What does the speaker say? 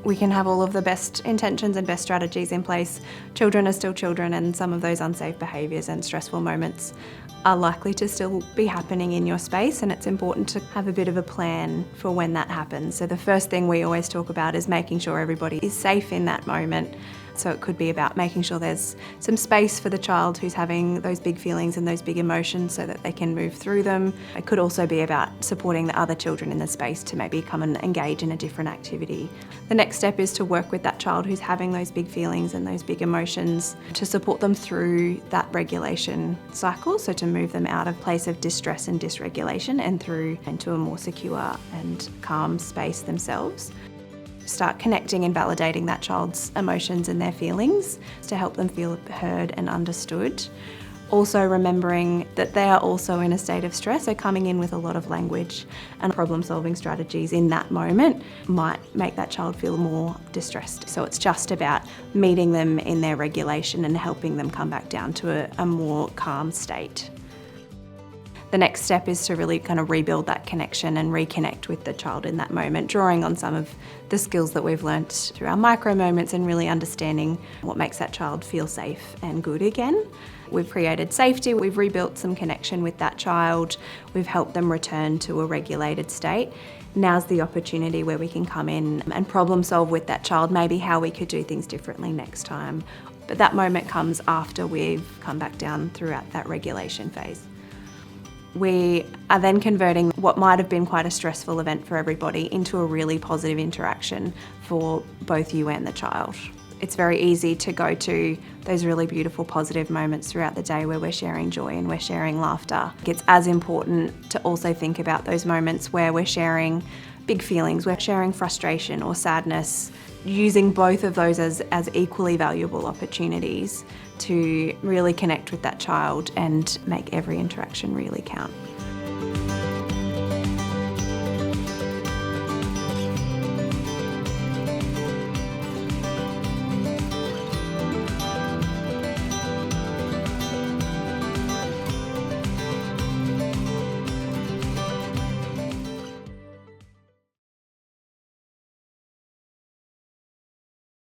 We can have all of the best intentions and best strategies in place. Children are still children, and some of those unsafe behaviours and stressful moments are likely to still be happening in your space, and it's important to have a bit of a plan for when that happens. So the first thing we always talk about is making sure everybody is safe in that moment. So it could be about making sure there's some space for the child who's having those big feelings and those big emotions so that they can move through them. It could also be about supporting the other children in the space to maybe come and engage in a different activity. The next step is to work with that child who's having those big feelings and those big emotions to support them through that regulation cycle, so to move them out of place of distress and dysregulation and through into a more secure and calm space themselves. Start connecting and validating that child's emotions and their feelings to help them feel heard and understood. Also remembering that they are also in a state of stress, so coming in with a lot of language and problem-solving strategies in that moment might make that child feel more distressed. So it's just about meeting them in their regulation and helping them come back down to a more calm state. The next step is to really kind of rebuild that connection and reconnect with the child in that moment, drawing on some of the skills that we've learnt through our micro moments and really understanding what makes that child feel safe and good again. We've created safety, we've rebuilt some connection with that child, we've helped them return to a regulated state. Now's the opportunity where we can come in and problem solve with that child, maybe how we could do things differently next time. But that moment comes after we've come back down throughout that regulation phase. We are then converting what might have been quite a stressful event for everybody into a really positive interaction for both you and the child. It's very easy to go to those really beautiful positive moments throughout the day where we're sharing joy and we're sharing laughter. It's as important to also think about those moments where we're sharing big feelings, we're sharing frustration or sadness, using both of those as equally valuable opportunities to really connect with that child and make every interaction really count.